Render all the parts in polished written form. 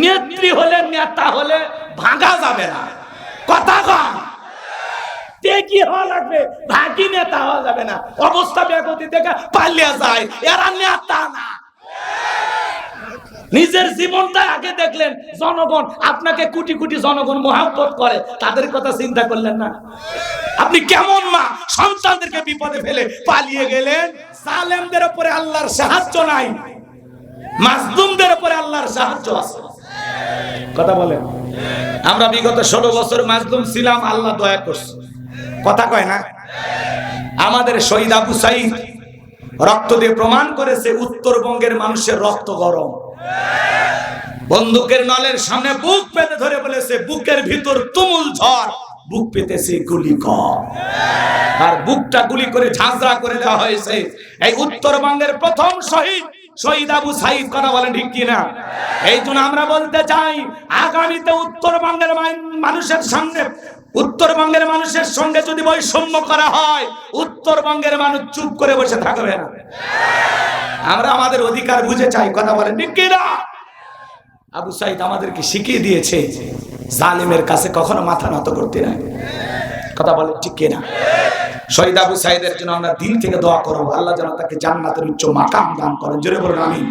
নেত্রী হলে নেতা হলে ভাঙা যাবে না, কথা কম। কি হওয়া লাগবে, ভাগি নেতা হওয়া যাবে না। অবস্থা ব্যাগতি দেখে পালিয়ে যায়, এরা নেতা না। নিজের জীবনটা আগে দেখলেন, জনগণ আপনাকে কোটি কোটি জনগণ মহব্বত করে, তাদের কথা চিন্তা করলেন না। আপনি কেমন মা, সন্তানদেরকে বিপদে ফেলে পালিয়ে গেলেন। জালেমদের উপরে আল্লাহর সাহায্য নাই, মাজলুমদের উপরে আল্লাহর সাহায্য আছে। কথা বলেন। আমরা বিগত 16 বছর মাজলুম ছিলাম, আল্লাহ দয়া করছে, কথা কয় না। আমাদের শহীদ আবু সাঈদ রক্ত দিয়ে প্রমাণ করেছে উত্তরবঙ্গের মানুষের রক্ত গরম। বন্দুকের নলের সামনে বুক পেতে ধরে বলেছে, বুকের ভিতর তুমুল ঝড়, বুক পেতেছে গুলি কর। আর বুকটা গুলি করে ঝাঁঝরা করে দেওয়া হয়েছে। এই উত্তরবঙ্গের প্রথম শহীদ আবু সাঈদ, কথা বলেন ঠিক কিনা? এই জন্য আমরা বলতে চাই, আগামীতে উত্তরবঙ্গের মানুষের সামনে, উত্তরবঙ্গের মানুষের সঙ্গে যদি বৈষম্য করা হয়, উত্তরবঙ্গের মানুষ চুপ করে বসে থাকবে না। আমরা আমাদের অধিকার বুঝে চাই, কথা বলেন ঠিক কিনা? আবু সাঈদ আমাদেরকে শিখিয়ে দিয়েছে জালিমের কাছে কখনো মাথা নত করতে নাই, কথা বলেন ঠিক কিনা? শহীদ আবু সাঈদের জন্য আমরা দিল থেকে দোয়া করব, আল্লাহ যেন তাকে জান্নাতের উচ্চ মাকাম দান করেন, জোরে বলুন আমিন।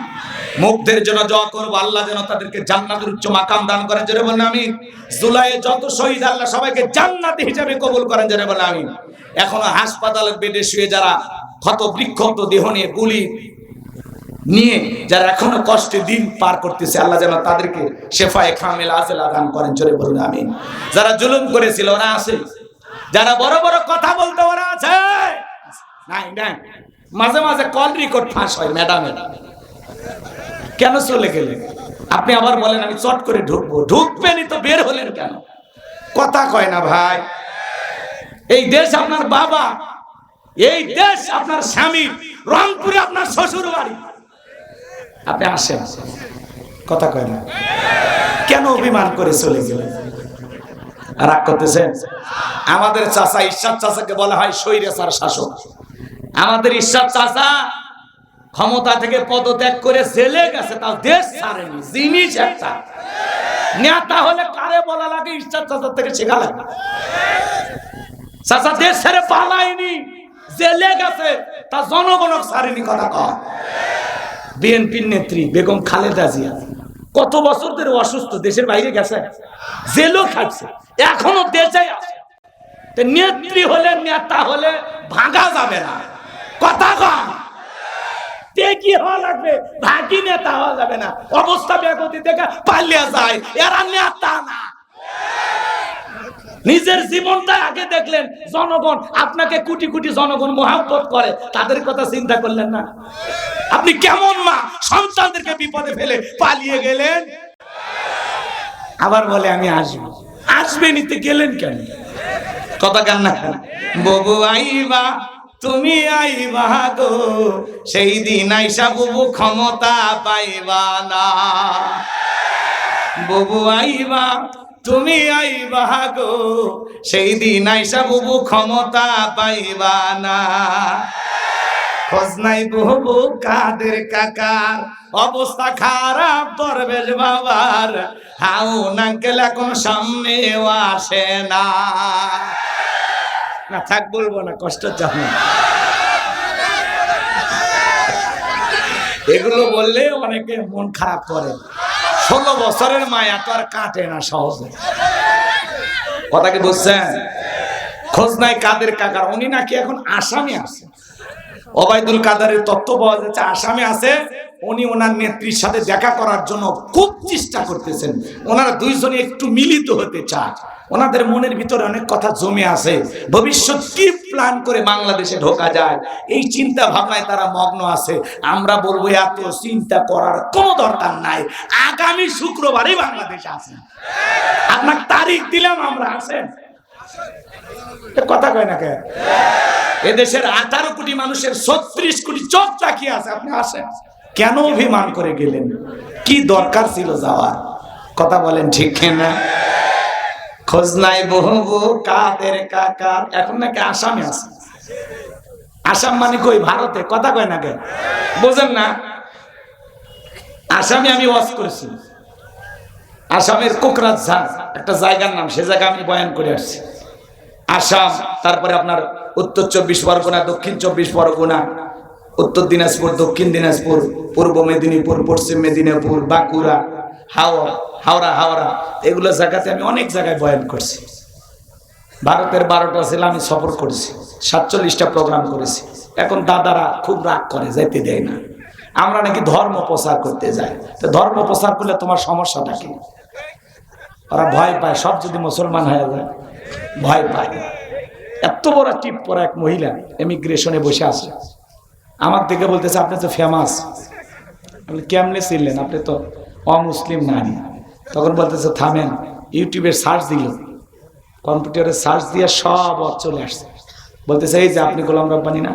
মুগ্ধের জন্য দোয়া করব, আল্লাহ যেন তাদেরকে জান্নাতের উচ্চ মাকাম দান করেন, জোরে বলুন আমিন। জুলাইয়ে যত শহীদ, আল্লাহ সবাইকে জান্নাতি হিসেবে কবুল করেন, জোরে বলুন আমিন। এখনো হাসপাতালের বেডে শুয়ে যারা ক্ষত বিক্ষত দেহ নিয়ে, গুলি নিয়ে যারা এখনো কষ্টে দিন পার করতেছে, আল্লাহ যেন তাদেরকে শেফায়ে কামিলা আজেলা দান করেন, জোরে বলুন আমিন। যারা জুলুম করেছিল ওরা আছে, যারা বড় বড় কথা বলতে ওরা আছে, নাই নাই। মাঝে মাঝে কল রেকর্ড ফাঁস হয়, ম্যাডাম কেন চলে গেলেন? আপনি আবার বলেন আমি চট করে ঢুকবো, ঢুকবেনই তো, বের হলেন কেন? কথা কয় না ভাই। এই দেশ আপনার বাবা, এই দেশ আপনার স্বামী, রংপুরে আপনার শ্বশুর বাড়ি, আপনি আসেন, কথা কয় না কেন? অভিমান করে চলে গেলেন, রাগ করতেছেন? আমাদের চাচা ইরশাদ চাচাকে বলা হয় স্বৈরাচার শাসক। আমাদের ইরশাদ চাচা ক্ষমতা থেকে পদত্যাগ করে জেলে গেছে, তাও দেশ ছাড়েনি। জিনিস একটা, নেতা হলে কারে বলা লাগে, ইরশাদ চাচার থেকে শেখা লাগে। চাচা দেশ ছেড়ে পালায়নি, জেলে গেছে, তা জনগণক ছাড়েনি, কথা কয়। বিএনপির নেত্রী বেগম খালেদা জিয়া কত বছর ধরে অসুস্থ, দেশের বাইরে গেছে, জেলও খাচ্ছে, এখনো দেশে আছে। নেত্রী হলে নেতা হলে ভাঙা যাবে না, কথা কম। কি হওয়া লাগবে, ভাগি নেতা হওয়া যাবে না। অবস্থা ব্যাগতি দেখে পালিয়ে যায়, এরা নেতা না। নিজের জীবনটা আগে দেখলেন, জনগণ আপনাকে কোটি কোটি জনগণ মহব্বত করে, তাদের কথা চিন্তা করলেন না। আপনি কেমন মা, সন্তানদেরকে বিপদে ফেলে পালিয়ে গেলেন। আবার বলে আমি আসবো, আসবেনই তো, গেলেন কেন? কথা কেন না? ববু আইবা তুমি আইবা গো, সেই দিন আইসা বুবু ক্ষমতা পাইবা না। ববু আইবা তুমি আইবা গো, সেই দিন আইসা বুবু ক্ষমতা পাইবা না। খোঁজ নাই বুবু কাদের কাকার, অবস্থা খারাপ দরবেশ বাবার, হাউ নাঙ্কেল এখন সামনেও আসে না। না থাক, বলবো না, কষ্ট যাবে। এগুলো বললে অনেকে মন খারাপ করে। 16 বছরের মায়া তো আর কাটে না সহজে, কথা কি বুঝছেন? খোঁজ নাই কাদের কাকার, উনি নাকি এখন আসামি আছে। ওবায়দুল কাদেরের তথ্য পাওয়া যাচ্ছে আসামে আছে। উনি ওনার নেত্রীর সাথে দেখা করার জন্য খুব চেষ্টা করতেছেন। ওনারা দুইজনে একটু মিলিত হতে চায়। ওনাদের মনের ভিতরে অনেক কথা জমে আছে, ভবিষ্যৎ কি প্ল্যান করে বাংলাদেশে ঢোকা যায়, এই চিন্তা ভাবনায় তারা মগ্ন আছে। আমরা বলবো এত চিন্তা করার কোনো দরকার নাই, আগামী শুক্রবারই বাংলাদেশে আসেন। আপনার তারিখ দিলাম, আমরা আসেন, কথা কয় না কে? এদেশের 18 কোটি মানুষের 36 কোটি চোখ তাকিয়ে আছে, আপনি আসেন। কেন অভিমান করে গেলেন? কি দরকার ছিল যাওয়ার? কথা বলেন ঠিক না? খোঁজ নাই বহু কাদের কাকার, এখন নাকি আসামে আছে। আসাম মানে কই? ভারতে, কথা কয় না কে? বোঝেন না? আসামে আমি ওয়াজ করেছি, আসামের কোকরাঝার একটা জায়গার নাম, সে জায়গা আমি বয়ান করে আসছি। আসাম, তারপরে আপনার উত্তর 24 পরগনা, দক্ষিণ 24 পরগনা, উত্তর দিনাজপুর, দক্ষিণ দিনাজপুর, পূর্ব মেদিনীপুর, পশ্চিম মেদিনীপুর, বাঁকুড়া, হাওড়া, এগুলো জায়গাতে আমি অনেক জায়গায় বয়ান করছি। ভারতের 12টা জেলা আমি সফর করেছি, 47টা প্রোগ্রাম করেছি। এখন দাদারা খুব রাগ করে, যেতে দেয় না। আমরা নাকি ধর্ম প্রচার করতে যাই, তো ধর্ম প্রচার করলে তোমার সমস্যাটা কি? ওরা ভয় পায়, সব যদি মুসলমান হয়ে যায় ভয় পায়। এত বড় টিপ পরা এক মহিলা ইমিগ্রেশনে বসে আছে, আমার দিকে বলতেছে আপনি তো ফেমাস। আপনি কেমনে চিনলেন? আপনি তো অমুসলিম নারী। তখন বলতেছে থামেন, ইউটিউবে সার্চ দিল, কম্পিউটারে সার্চ দিয়ে সব চলে আসছে। বলতেছে এই যে আপনি গোলাম রব্বানী না,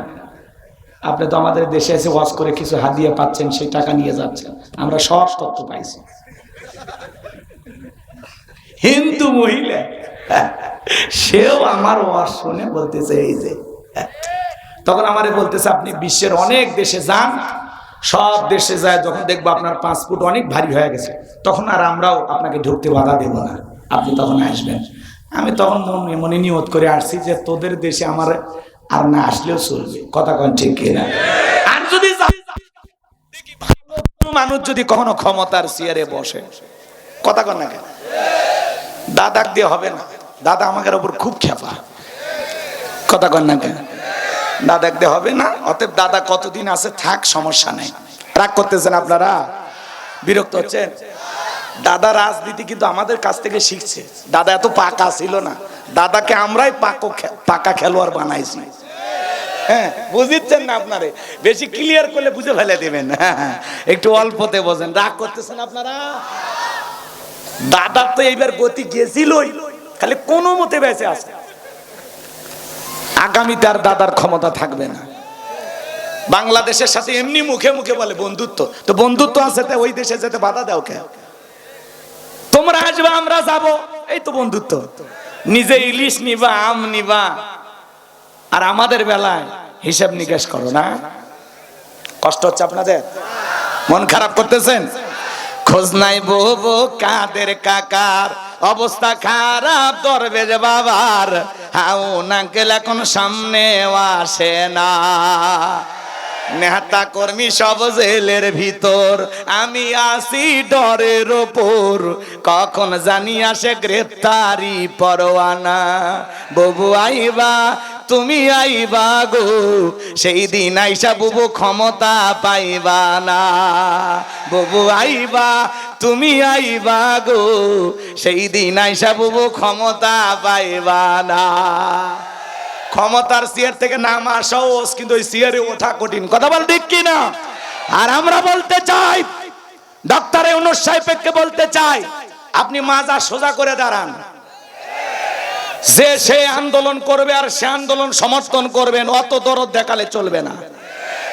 আপনি তো আমাদের দেশে এসে ওয়াজ করে কিছু হাদিয়া পাচ্ছেন, সেই টাকা নিয়ে যাচ্ছেন, আমরা সব তথ্য পাইছি। হিন্দু মহিলা, সেও আমার ওয়াজ শুনে বলতেছে এই যে, তখন আমারে বলতেছে আপনি বিশ্বের অনেক দেশে যান, সব দেশে যায় যখন দেখবো আপনার পাসপোর্ট অনেক ভারী হয়ে গেছে, তখন আর আমরাও আপনাকে ঢুকতে বাধা দেব না, আপনি তখন আসবেন। আমি তখন মনে নিয়ত করে আসছি যে তোদের দেশে আমার আর না আসলেও চলবে। কথা কন ঠিক কিনা? আর যদি মানুষ যদি কখনো ক্ষমতার চেয়ারে বসে, কথা কন না কেন, দাদাক দিয়ে হবে না। দাদা আমাদের উপর খুব খেপা, কথা কন না কেন, দাদাক দিয়ে হবে না। অতএব দাদা কতদিন আছে থাক, সমস্যা নেই। রাগ করতেছেন আপনারা, বিরক্ত হচ্ছেন? দাদা রাজনীতি কিন্তু আমাদের কাছ থেকে শিখছে। দাদা এত পাকা ছিল না, দাদাকে আমরাই পাকা খেলোয়াড় বানাইছি। হ্যাঁ, বুঝিচ্ছেন না আপনারে, বেশি ক্লিয়ার করলে বুঝে ফেলে দেবেন। হ্যাঁ, একটু অল্পতে বোঝেন। রাগ করতেছেন আপনারা? দাদার তো এইবার গতি গেছিলই, খালি কোনো মতে বেঁচে আছে। আগামীতে আর দাদার ক্ষমতা থাকবে না। বাংলাদেশের সাথে এমনি মুখে মুখে বলে বন্ধুত্ব, তো বন্ধুত্ব আছে, ওই দেশে যেতে বাধা দাও কে? তোমরা আসবে আমরা যাব, এই তো বন্ধুত্ব। নিজে ইলিশ নিবা, আম নিবা, আর আমাদের বেলায় হিসাব নিকাশ করো না। কষ্ট হচ্ছে আপনাদের? মন খারাপ করতেছেন? খোঁজ নাই বউ কাদের কাকার, অবস্থা খারাপ দরবেশ বাবার, হাউ নাকেল এখন সামনে আসে না। নেতা কর্মী সব জেলের ভিতর, আমি আসি ডরের ওপর, কখন জানি আসে গ্রেফতারি পরোয়ানা। ববু আইবা তুমি আইবা গো, সেই দিন আইসা বুবু ক্ষমতা পাইবা না। ববু আইবা তুমি আইবা গো, সেই দিন আইসা বুবু ক্ষমতা পাইবা না। ক্ষমতার চেয়ার থেকে নামা সহজ, কিন্তু ওই চেয়ারে ওঠা কঠিন। কথা বল ঠিক কিনা? আর আমরা বলতে চাই, ডক্টর ইউনূস সাহেবকে বলতে চাই, আপনি মাজা সোজা করে দাঁড়ান। যে সে আন্দোলন করবে আর সে আন্দোলন সমর্থন করবেন, অত দরদ দেখালে চলবে না।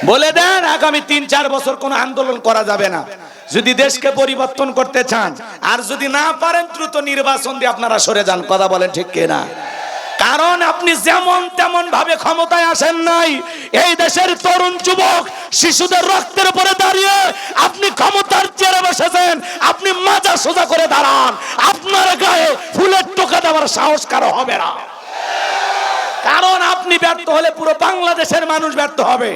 বলে দেন আগামী 3-4 বছর কোনো আন্দোলন করা যাবে না। যদি দেশকে পরিবর্তন করতে চান, আর যদি না পারেন দ্রুত নির্বাচন দিয়ে আপনারা সরে যান। কথা বলেন ঠিক কিনা? কারণ আপনি যেমন তেমন ভাবে ক্ষমতায় আসেন নাই। এই দেশের তরুণ যুবক শিশুদের রক্তের উপরে দাঁড়িয়ে আপনি ক্ষমতার চেয়ারে বসেছেন। আপনি মাজা সোজা করে দাঁড়ান, আপনার গায়ে ফুলের টোকা দেওয়ার সাহস কারো হবে না। কারণ আপনি ব্যর্থ হলে পুরো বাংলাদেশের মানুষ ব্যর্থ হবে।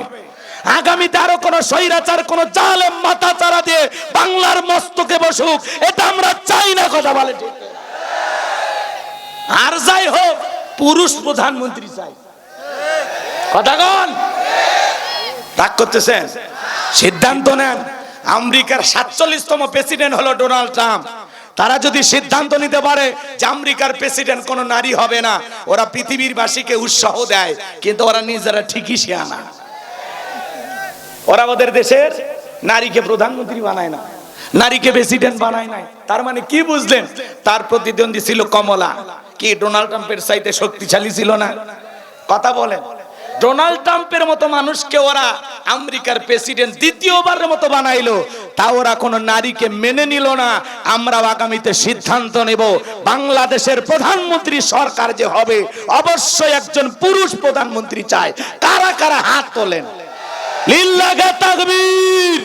আগামীতে আরো কোন স্বৈরাচার, কোন জালেম মাথা চারা দিয়ে বাংলার মস্তকে বসুক, এটা আমরা চাই না। কথা বলে ঠিক। আর যাই হোক, পুরুষ প্রধানমন্ত্রী চাই। কথা কন, রাগ করতেছেন? সিদ্ধান্ত নেন। আমেরিকার 47তম প্রেসিডেন্ট হলো ডোনাল্ড ট্রাম্প। তারা যদি সিদ্ধান্ত নিতে পারে যে আমেরিকার প্রেসিডেন্ট কোন নারী হবে না, ওরা পৃথিবীরবাসীকে উৎসাহ দেয়, কিন্তু ওরা নিজেরা ঠিকই শিয়ানা। ওরা ওদের দেশের নারীকে প্রধানমন্ত্রী বানায় না, নারীকে প্রেসিডেন্ট বানায় নাই। তার মানে কি বুঝলেন? তার প্রতিদ্বন্দ্বী ছিল কমলা। কি ডোনাল্ড ট্রাম্পের চাইতে শক্তিশালী ছিল না? কথা বলেন। ডোনাল্ড ট্রাম্পের মতো মানুষকে ওরা আমেরিকার প্রেসিডেন্ট দ্বিতীয়বারের মতো বানাইলো, তা ওরা কোনো নারীকে মেনে নিল না। আমরা আগামীতে সিদ্ধান্ত নেব, বাংলাদেশের প্রধানমন্ত্রী সরকার যে হবে, অবশ্যই একজন পুরুষ প্রধানমন্ত্রী চাই। কারা কারা হাত তোলেন? লিল্লাহি তাকবীর।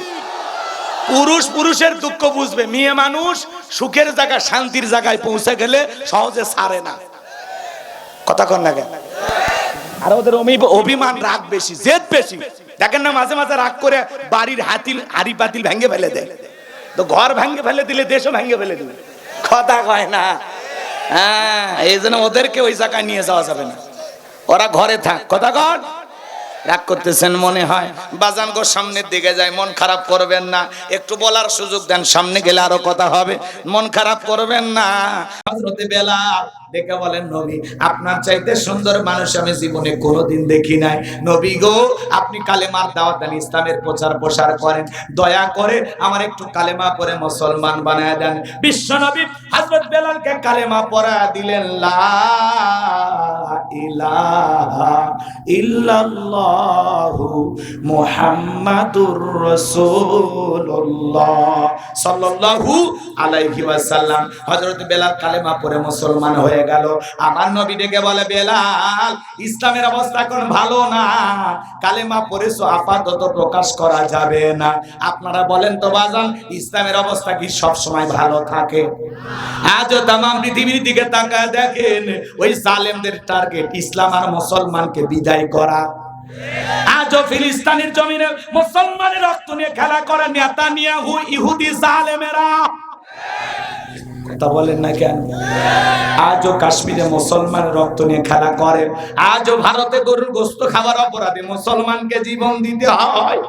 পুরুষ পুরুষের দুঃখ বুঝবে, মেয়ে মানুষ সুখের জায়গা শান্তির জায়গায় পৌঁছে গেলে সহজে ছাড়ে না। কথা কন না কেন? আর ওদের অভিমান, রাগ বেশি, জেদ বেশি। দেখেন না মাঝে মাঝে রাগ করে বাড়ির হাড়ি পাতিল ভেঙে ফেলে দেয়। তো ঘর ভেঙে ফেলে দিলে দেশও ভেঙে ফেলে দিলে। কথা কয় না? হ্যাঁ, এই জন্য ওদেরকে ওই জায়গায় নিয়ে যাওয়া যাবে না, ওরা ঘরে থাক। কথা কন? রাগ করতেছেন মনে হয়? বাজান গো সামনের দিকে যায়, মন খারাপ করবেন না, একটু বলার সুযোগ দেন, সামনে গেলে আরো কথা হবে, মন খারাপ করবেন না। হযরতে বেলাল দেখে বলেন, নবী আপনার চাইতে সুন্দর মানুষ আমি জীবনে কোনোদিন দেখি নাই। নবী গো আপনি কালেমার দাওয়াত দেন, ইসলামের প্রচার প্রসার করেন, দয়া করে আমার একটু কালেমা পড়ে মুসলমান বানায় দেন। বিশ্ব নবী হযরত বেলালকে কালেমা পড়া দিলেন, লা ইলাহা ইল্লাল্লাহু মুহাম্মাদুর রাসূলুল্লাহ সাল্লাল্লাহু আলাইহি ওয়াসাল্লাম। হযরত বেলাল কালেমা পড়ে মুসলমান হয়ে গেল। আমার নবী ডেকে বলে, বেলাল ইসলামের অবস্থা এখন ভালো না, কালেমা পড়েছো আপাতত প্রকাশ করা যাবে না। আপনারা বলেন তো বাজান, ইসলামের অবস্থা কি সব সময় ভালো থাকে? আজও তাম পৃথিবীর দিকে তাকায় দেখেন, ওই জালেমদের টার্গেট ইসলাম আর মুসলমানকে বিদায় করা। আজও ফিলিস্তিনের জমিনে মুসলমানের রক্ত নিয়ে খেলা করে নেতানিয়াহু ইহুদি জালেমেরা। কথা বলেন না কেন? আজও কাশ্মীরে মুসলমানের রক্ত নিয়ে খেলা করে, আজও ভারতে গরুর গোশত খাবার অপরাধে মুসলমানকে জীবন দিতে হয়।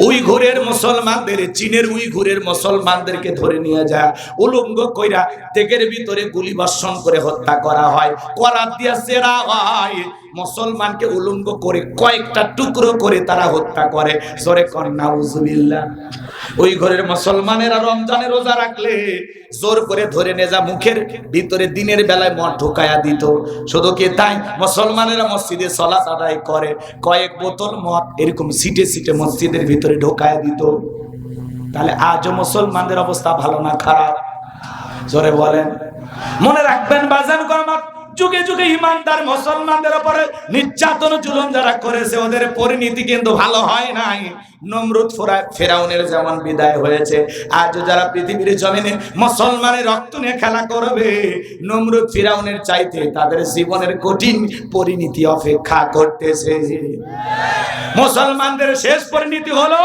উইঘুরের মুসলমানদের, চীনের উইঘুরের মুসলমানদেরকে ধরে নিয়ে যায়, উলঙ্গ কইরা তেগের ভিতরে গুলি বর্ষণ করে হত্যা করা হয়, করাত দিয়া সেরা হয়, মুসলমানকে উলঙ্গ করে কয়েকটা টুকরো করে তারা হত্যা করে। জোরে কর নাউজুবিল্লাহ। ওই ঘরের মুসলমানেরা রমজানে রোজা রাখলে জোর করে ধরে নিয়ে যা মুখের ভিতরে দিনের বেলায় মদ ঢুকায়া দিত। শুধু কি তাই, মুসলমানেরা মসজিদে সালাত আদায় করে কয়েক বোতল মদ এরকম সিটে সিটে মসজিদের ভিতরে ঢুকায়া দিত। তাহলে আজও মুসলমানদের অবস্থা ভালো না খারাপ? জোরে বলেন। মনে রাখবেন বাজান গো আমার, যুগে যুগে ইমানদার মুসলমানদের উপরে নির্যাতন জুলুম যারা করেছে ওদের পরিণতি কিন্তু ভালো হয় নাই। নমরুদ ফেরাউনের যেমন বিদায় হয়েছে, আজ যারা পৃথিবীর জমিনে মুসলমানের রক্ত নিয়ে খেলা করবে, নমরুদ ফেরাউনের চাইতে তাদের জীবনের কঠিন পরিণতি অপেক্ষা করতেছে। মুসলমানদের শেষ পরিণতি হলো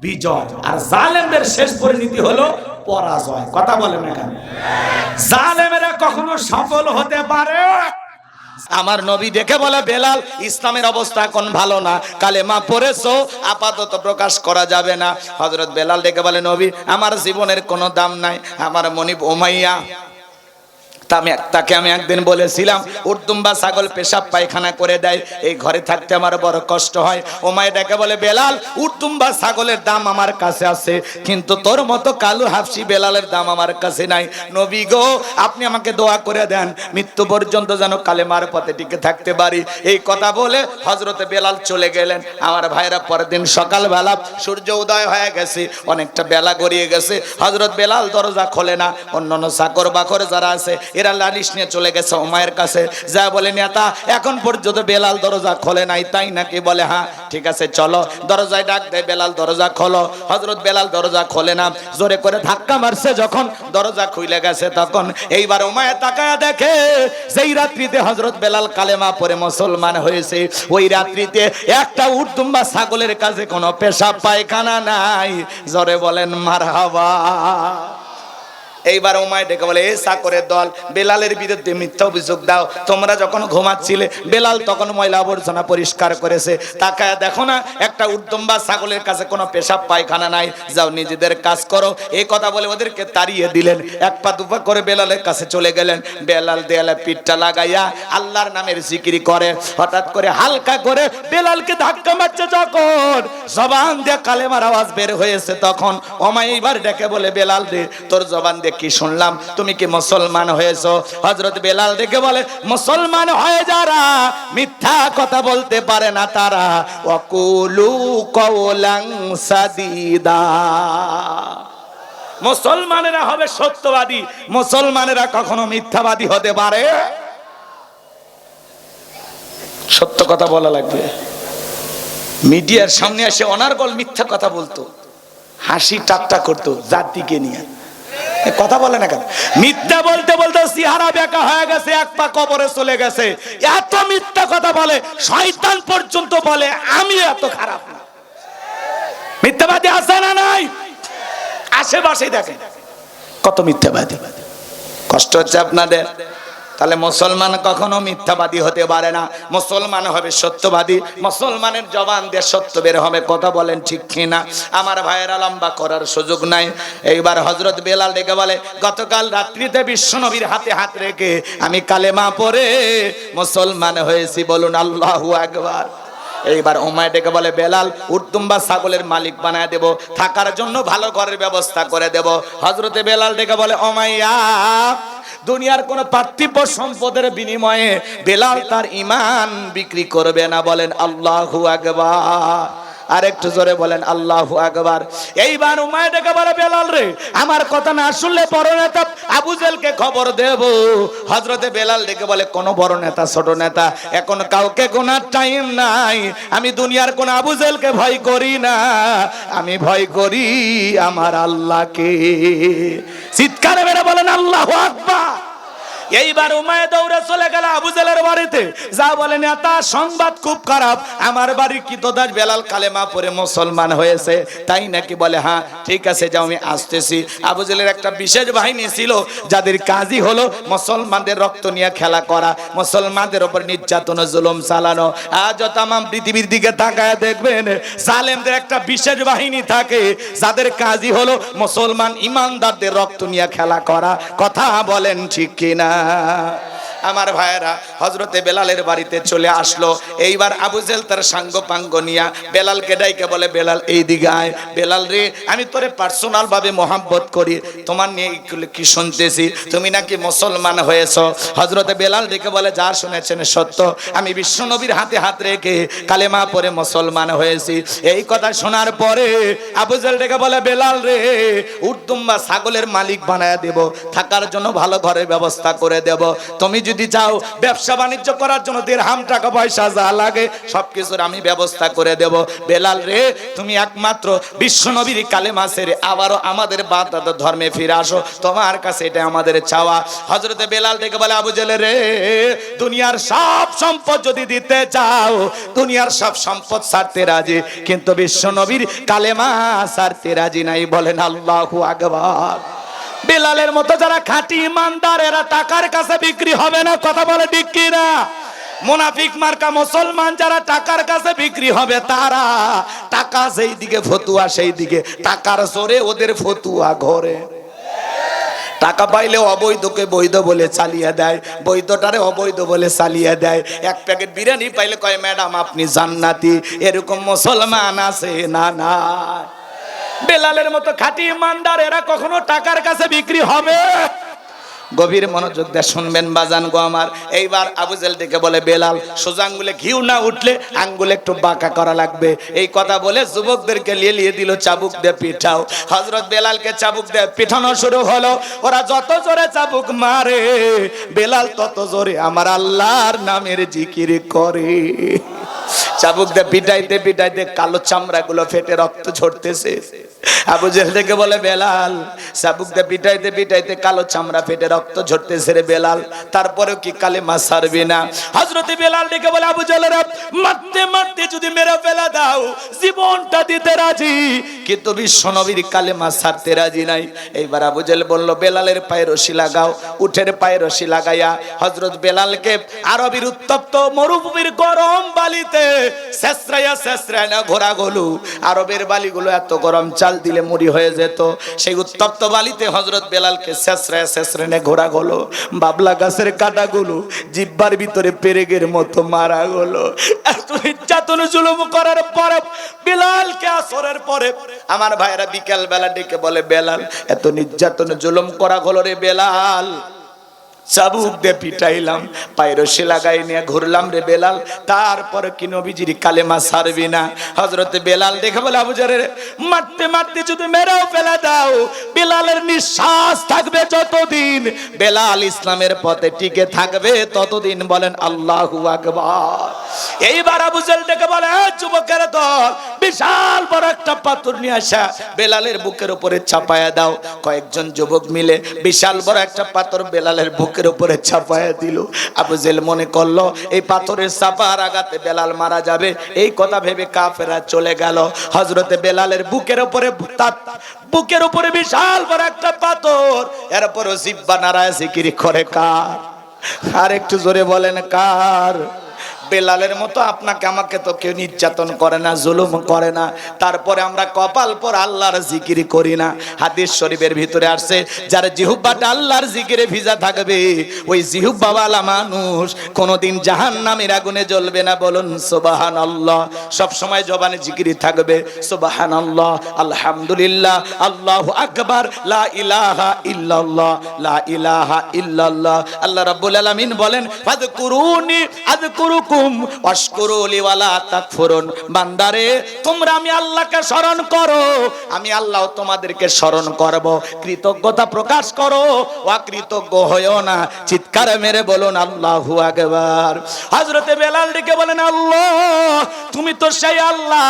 বিজয়, আর জালেমদের শেষ পরিণতি হলো পরাজয়। কথা বলেন না কেন? জালেমেরা কখনো সফল হতে পারে? আমার নবী দেখে বলে, বেলাল ইসলামের অবস্থা এখন ভালো না, কালেমা পড়েছো আপাতত প্রকাশ করা যাবে না। হযরত বেলাল দেখে বলে, নবী আমার জীবনের কোনো দাম নাই, আমার মনিব উমাইয়া তাকে আমি একদিন বলেছিলাম উর্দুম্বা ছাগল পেশাব পায়খানা করে দেয়, এই ঘরে থাকতে আমার বড় কষ্ট হয়। ওমায় ডেকে বলে, বেলাল উর্দুম্বা ছাগলের দাম আমার কাছে আছে, কিন্তু তোর মতো কালু হাফসি বেলালের দাম আমার কাছে নাই। নবী গো আপনি আমাকে দোয়া করে দেন, মৃত্যু পর্যন্ত যেন কালেমার পথে টিকে থাকতে পারি। এই কথা বলে হযরতে বেলাল চলে গেলেন। আমার ভাইরা পরের দিন সকালবেলা সূর্য উদয় হয়ে গেছে, অনেকটা বেলা গড়িয়ে গেছে, হযরত বেলাল দরজা খোলে না। অন্যান্য চাকর বাকর যারা আছে এরা লালিশ নিয়ে চলে গেছে উমায়ের কাছে, যা বলে, নেতা এখন পর্যন্ত বেলাল দরজা খোলে নাই তাই নাকি? বলে হ্যাঁ। ঠিক আছে চলো, দরজায় ডাক দেয়, বেলাল দরজা খোলো। হযরত বেলাল দরজা খোলে না, জোরে করে ধাক্কা মারছে, যখন দরজা খুলে গেছে তখন এইবার উমায়ে তাকায়া দেখে যেই রাত্রিতে হযরত বেলাল কালেমা পড়ে মুসলমান হয়েছে, ওই রাত্রিতে একটা উর্দুম্বা ছাগলের কাছে কোনো পেশাব পায়খানা নাই। জোরে বলেন মারহাবা। এইবার উমায় ডেকে বলে, এ চাকরের দল, বেলালের বিরুদ্ধে মিথ্যা অভিযোগ দাও। তোমরা যখন ঘুমাচ্ছিলে বেলাল তখন ময়লা আবর্জনা পরিষ্কার করেছে, তাকায় দেখো না একটা উর্দুম্বা ছাগলের কাছে কোনো পেশাব পায়খানা নাই, যাও নিজেদের কাজ করো। এই কথা বলে ওদেরকে তাড়িয়ে দিলেন। এক পা দুপা করে বেলালের কাছে চলে গেলেন। বেলাল দেয়ালে পিঠটা লাগাইয়া আল্লাহর নামের জিকির করে। হঠাৎ করে হালকা করে বেলালকে ধাক্কা মারছে, যখন জবান দিয়ে কালেমার আওয়াজ বের হয়েছে তখন ওমায় এইবার ডেকে বলে, বেলাল রে তোর জবান দিয়ে কি শুনলাম, তুমি কি মুসলমান হয়েছো? হযরত বেলাল দেখে বলে, মুসলমান হয়ে যারা মিথ্যা কথা বলতে পারে না তারা ওয়াকুলু কওলান সাদীদা। মুসলমানেরা হবে সত্যবাদী, মুসলমানেরা কখনো মিথ্যাবাদী হতে পারে? সত্য কথা বলা লাগবে। মিডিয়ার সামনে এসে অনার্গল মিথ্যা কথা বলতো, হাসি ঠাট্টা করতো জাতিকে নিয়ে। কথা বলে না কেন? মিথ্যা বলতে বলতে চেহারা বেঁকা হয়ে গেছে, এক পা কবরে চলে গেছে। এত মিথ্যা কথা বলে শয়তান পর্যন্ত বলে আমি এত খারাপ না। মিথ্যাবাদী আছে না নাই? আশেপাশে দেখেন কত মিথ্যাবাদী। কষ্ট হচ্ছে আপনাদের? তাহলে মুসলমান কখনো মিথ্যাবাদী হতে পারে না, মুসলমান হবে সত্যবাদী। মুসলমানের জবান দিয়ে সত্য বের হবে। কথা বলেন ঠিক কিনা? আমার ভাইয়েরা লম্বা করার সুযোগ নাই। এইবার হযরত বেলাল ডেকে বলে, গতকাল রাত্রিতে বিশ্বনবীর হাতে হাত রেখে আমি কালেমা পড়ে মুসলমান হয়েছি, বলুন আল্লাহু আকবার। এইবার উমাইয়া ডেকে বলে, বেলাল উটদুম্বা ছাগলের মালিক বানায় দেব, থাকার জন্য ভালো ঘরের ব্যবস্থা করে দেব। হযরতে বেলাল ডেকে বলে, উমাইয়া দুনিয়ার কোন পার্থিব সম্পদের বিনিময়ে বেলাল তার ঈমান বিক্রি করবে না। বলেন আল্লাহু আকবার। আর একটু জোরে বলেন আল্লাহু আকবার। এইবার উমাইয়া ডেকে বলে, বেলাল রে, আমার কথা না শুনলে বড় নেতা আবু জেহেলকে খবর দেব। হযরতে বেলাল ডেকে বলে, কোন বড় নেতা ছোট নেতা এখন কাউকে গোনার টাইম নাই। আমি দুনিয়ার কোন আবু জেহেলকে ভয় করি না, আমি ভয় করি আমার আল্লাহকে। চিৎকারে মেরে বলেন আল্লাহু আকবার। এইবার উমাইয়া দৌড়ে চলে গেল আবু জেহেলের বাড়িতে। যা বলে, নেতা সংবাদ খুব খারাপ, আমার বাড়ির কৃতদাস বেলাল কালেমা পড়ে মুসলমান হয়েছে। তাই নাকি? বলে হ্যাঁ, ঠিক আছে যাও, আমি আসতেছি। আবু জেহেলের একটা বিশেষ বাহিনী ছিল যাদের কাজই হলো মুসলমানদের রক্ত নিয়ে খেলা করা, মুসলমানদের উপর নির্যাতন জুলুম চালানো। আজও তাম পৃথিবীর দিকে তাকায় দেখবেন জালেমদের একটা বিশেষ বাহিনী থাকে যাদের কাজই হলো মুসলমান ইমানদারদের রক্ত নিয়ে খেলা করা। কথা বলেন ঠিক কিনা? আমার ভাইয়েরা, হযরতে বেলালের বাড়িতে চলে আসলো। এইবার আবু জেহেল তার সাঙ্গ পাঙ্গ নিয়া বেলালকে ডাইকে বলে, বেলাল এই দিকে আয়। বেলাল রে, আমি তোরে পার্সোনাল ভাবে মোহাব্বত করি, তোমার নিয়ে কি শুনতেছি তুমি নাকি মুসলমান হয়েছো। হযরতে বেলাল ডেকে বলে, যা শুনেছেন সত্য, আমি বিশ্বনবীর হাতে হাত রেখে কালেমা পড়ে মুসলমান হয়েছি। এই কথা শোনার পরে আবু জেহেল ডেকে বলে, বেলাল রে, উটদুম্বা ছাগলের মালিক বানায় দেব, থাকার জন্য ভালো ঘরের ব্যবস্থা করে দেব। তুমি যদি চাও ব্যবসা বাণিজ্য করার জন্য দিরহাম টাকা পয়সা যা লাগে সবকিছুর আমি ব্যবস্থা করে দেব। বেলাল রে, তুমি একমাত্র বিশ্বনবীর কালেমা ছেড়ে আবারও আমাদের বাগদাদ ধর্মে ফিরে আসো, তোমার কাছে এটা আমাদের চাওয়া। হযরতে বেলাল ডেকে বলে, আবু জেহেল রে, দুনিয়ার সব সম্পদ যদি দিতে চাও, দুনিয়ার সব সম্পদ ছাড়তে রাজি, কিন্তু বিশ্বনবীর কালেমা ছাড়তে রাজি নাই। বলেন আল্লাহু আকবার। বেলালের মতো যারা খাঁটি ইমানদার, এরা টাকার কাছে বিক্রি হবে না। কথা বলে ঠিক কি না? মুনাফিক মার্কা মুসলমান যারা টাকার কাছে বিক্রি হবে, তারা টাকা যেই দিকে ফতুয়া সেই দিকে, টাকার জোরে ওদের ফতুয়া ঘরে। টাকা পাইলে অবৈধকে বৈধ বলে চালিয়ে দেয়, বৈধটারে অবৈধ বলে চালিয়ে দেয়। এক প্যাকেট বিরিয়ানি পাইলে কয় ম্যাডাম আপনি জান্নাতি। এরকম মুসলমান আছে না? না। বেলালের মতো খাঁটি ইমানদার এরা কখনো টাকার কাছে বিক্রি হবে? গভীর মনোযোগ দিয়ে শুনবেন বাজান গো আমার। এইবার আবু জেহেল ডেকে বলে, বেলাল সোজা আঙ্গুলে ঘিউ না উঠলে আঙ্গুলে একটু বাঁকা করা লাগবে। এই কথা বলে যুবকদেরকে লিয়ে দিল, চাবুক দিয়ে পিঠাও। হযরত বেলালকে চাবুক দিয়ে পিঠানো শুরু হলো। ওরা যত জোরে চাবুক মারে, বেলাল তত জোরে আমার আল্লাহর নামের জিকির করে। চাবুক দিয়ে পিটাইতে পিটাইতে কালো চামড়া গুলো ফেটে রক্ত ঝরতেছে। আবু জেহেল ডেকে বলে, বেলাল চাবুক দিয়ে পিটাইতে পিটাইতে কালো চামড়া ফেটে রক্ত ঝরতেছে রে বেলাল, তারপরেও কি কালেমা ছাড়বি না? হযরতে বেলাল ডেকে বলে, আবু জেহেল মারতে মারতে যদি মেরে ফেলা দাও জীবনটা দিতে রাজি, কিন্তু বিশ্বনবীর কালেমা ছাড়তে রাজি নাই। এইবার আবু জেহেল বলল, বেলালের পায়ে রশি লাগাও। উঠের পায়ে রশি লাগাইয়া হযরত বেলালকে আরবের উত্তপ্ত মরুভূমির গরম বালিতে ছেঁচড়াইয়া ছেঁচড়ায় না ঘোরা গলু। আরবের বালিগুলো এত গরম, চাল দিলে মুড়ি হয়ে যেত। সেই উত্তপ্ত বালিতে হযরত বেলালকে ছেঁচড়ায় ছেঁচড়ায় ঘোরা গলো। বাবলা গাছের কাঁটাগুলো জিহ্বার ভিতরে পেরেকের মতো মারা গলো। এত নির্যাতন জুলুম করার পরে বেলালকে আসরের পরে আমার ভাইয়েরা বিকাল বেলা ডেকে বলে, বেলাল এত নির্যাতন জুলুম করা হলো রে বেলাল, চাবুক দিয়ে পিটাইলাম, পায়ের রশি লাগাই নিয়ে ঘুরলাম রে বেলাল, তারপর কি নবীজির কালেমা ছাড়বি না? হযরতে বেলাল দেখে বলে, আবু জারের মারতে মারতে যদি মেরেও ফেলে দাও, বেলালের নিঃশ্বাস থাকবে যতদিন, বেলাল ইসলামের পথে টিকে থাকবে ততদিন। বলেন আল্লাহু আকবার। এইবার আবু জাহেল দেখে বলে, যুবকের দল, বিশাল বড় একটা পাথর নিয়ে আসা বেলালের বুকের উপরে চাপায়া দাও। কয়েকজন যুবক মিলে বিশাল বড় একটা পাথর বেলালের বুকের উপরে চাপায়া দিল। আবু জাহেল মনে করলো এই পাথরের চাপার আঘাতে বেলাল মারা যাবে, এই কথা ভেবে কাফেররা চলে গেল। হযরতে বেলালের বুকের উপরে বিশাল বড় একটা পাথর, এরপরও জিহ্বা নাড়ায় জিকির করে কার? আর একটু জোরে বলেন কার? বেলালের মতো আপনাকে আমাকে তো কেউ নির্যাতন করে না, জুলুম করে না, তারপরে আমরা কপাল পর আল্লাহর জিকির করি না। হাদিস শরীফের ভিতরে আসছে, যার জিহ্বাটা আল্লাহর জিকিরে ভিজা থাকবে, ওই জিহ্বাওয়ালা মানুষ কোনোদিন জাহান্নামের আগুনে জ্বলবে না। বলুন সুবহানাল্লাহ। সব সময় জবানে জিকিরই থাকবে, সুবহানাল্লাহ, আলহামদুলিল্লাহ, আল্লাহু আকবার, লা ইলাহা ইল্লাল্লাহ, লা ইলাহা ইল্লাল্লাহ। আল্লাহ রাব্বুল আলামিন বলেন, ফাযকুরুনি আযকুরুকুম ওয়াশকুরু লি ওয়ালা তাকফুরুন। বান্দারে, তোমরা আমি আল্লাহকে স্মরণ করো, আমি আল্লাহ তোমাদেরকে স্মরণ করব। কৃতজ্ঞতা প্রকাশ করো, অকৃতজ্ঞ হয়ো না। চিৎকার মেরে বলুন আল্লাহু আকবার। হযরতে বেলাল ডেকে বলেন, আল্লাহ, তুমি তো সেই আল্লাহ,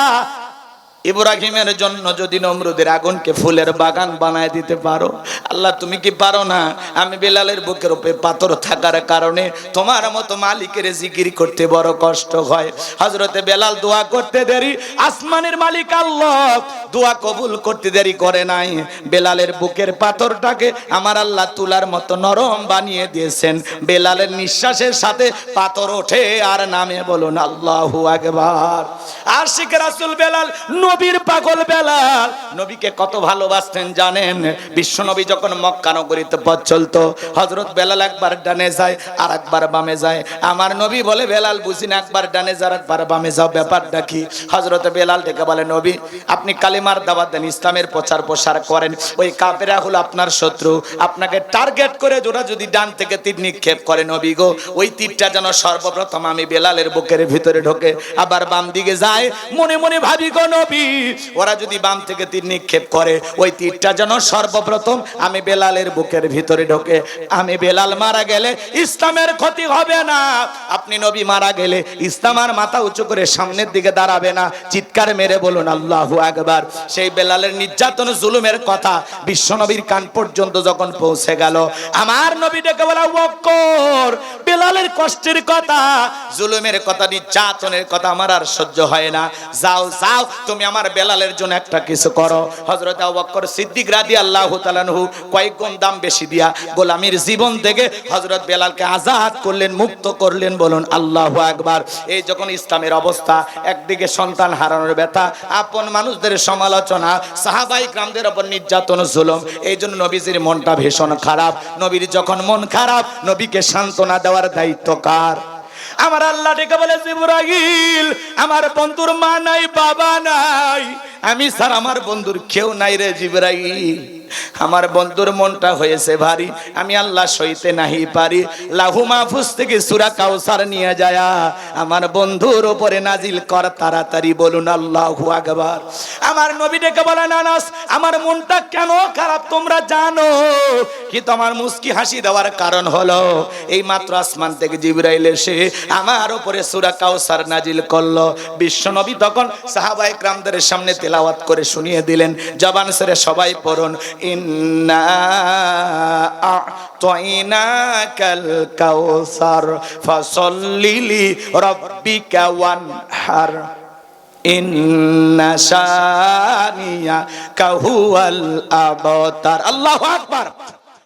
ইব্রাহিমের জন্য যদি নমরুদের আগুনকে ফুলের বাগান বানায় দিতে পারো, আল্লাহ তুমি কি পারো না? আমি বেলালের বুকের উপরে পাথর থাকার কারণে তোমার মতো মালিকের জিকির করতে বড় কষ্ট হয়। হযরতে বেলাল দোয়া করতে দেরি, আসমানের মালিক আল্লাহ দোয়া কবুল করতে দেরি করে নাই। বেলালের বুকের পাথরটাকে আমার আল্লাহ তুলার মতো নরম বানিয়ে দিয়েছেন। বেলালের নিঃশ্বাসের সাথে পাথর ওঠে আর নামে। বলুন আল্লাহু আকবার। আশিক রাসূল বেলাল, নবীর পাগল বেলাল, নবীকে কত ভালোবাসতেন জানেন? বিশ্ব নবী যখন মক্কা নগরীতে পথ চলতো, হযরত বেলাল একবার ডানে যায় আর একবার বামে যায়। আমার নবী বলে, বেলাল বুঝি না, একবার ডানে যাও একবার বামে যাও, ব্যাপারটা কি? হযরত বেলাল ডেকে বলে, নবী আপনি কালিমার দাওয়াত দেন, ইসলামের প্রচার প্রসার করেন, ওই কাফেররা হলো আপনার শত্রু, আপনাকে টার্গেট করে জোড়া যদি ডান থেকে তীর নিক্ষেপ করে, নবী গো ওই তীরটা যেন সর্বপ্রথম আমি বেলালের বুকের ভিতরে ঢোকে, আবার বাম দিকে যায়। মনে মনে ভাবি গো নবী, ওরা যদি বাম থেকে তীর নিক্ষেপ করে, ওই তীরটা যেন সর্বপ্রথম আমি বেলালের বুকের ভিতরে ঢোকে। আমি বেলাল মারা গেলে ইসলামের ক্ষতি হবে না, আপনি নবী মারা গেলে ইসলাম আর মাথা উঁচু করে সামনের দিকে দাঁড়াবে না। চিৎকার মেরে বলুন আল্লাহু আকবার। সেই বেলালের নির্যাতন জুলুমের কথা বিশ্ব নবীর কান পর্যন্ত যখন পৌঁছে গেল, আমার নবী ডেকে বলা, ওয়াক্কর, বেলালের কষ্টের কথা, জুলুমের কথা, নির্যাতনের কথা আমার আর সহ্য হয় না, যাও যাও তুমি আমার বেলালের জন্য একটা কিছু করো। হযরত আবু বকর সিদ্দিক রাদিয়াল্লাহু তাআলা আনহু কয়েক গুণ দাম বেশি দিয়া গোলামীর জীবন থেকে হযরত বেলালকে আজাদ করলেন, মুক্ত করলেন। বলুন আল্লাহু আকবার। এই যখন ইসলামের অবস্থা, একদিকে সন্তান হারানোর ব্যথা, আপন মানুষদের সমালোচনা, সাহাবায়ে কিরামদের উপর নির্যাতন জুলুম, এই জন্য নবীজির মনটা ভীষণ খারাপ। নবীর যখন মন খারাপ, নবীকে সান্ত্বনা দেওয়ার দায়িত্ব কার? আমার আল্লাহ ডেকে বলে, জিবরাইল, আমার বন্ধুর মা নাই, বাবা নাই, আমি স্যার আমার বন্ধুর কেউ নাই রে জিবরাইল। আমার বন্ধুর মনটা হয়েছে ভারী, আমি আল্লাহ সইতে নাহি পারি। লাহু মাহফুজ থেকে সূরা কাউসার নিয়ে যায় আমার বন্ধুর উপরে নাজিল কর তাড়াতাড়ি। বলুন আল্লাহু আকবার। আমার নবী ডেকে বলেন, আনাস, আমার মনটা কেন খারাপ তোমরা জানো? কিন্তু আমার মুস্কি হাসি দেওয়ার কারণ হলো, এই মাত্র আসমান থেকে জিবরাইল এসে আমার উপরে সূরা কাউসার নাজিল করলো। বিশ্ব নবী তখন সাহাবায়ে কিরামদের সামনে তেলাওয়াত করে শুনিয়ে দিলেন। জবান ছেড়ে সবাই পড়ুন, ইন্না আ'তাইনাকাল কাউসার ফাসাল্লি লিরাব্বিকা ওয়ানহার ইন্না শানিয়াকা হুয়াল আবতার। আল্লাহু আকবার।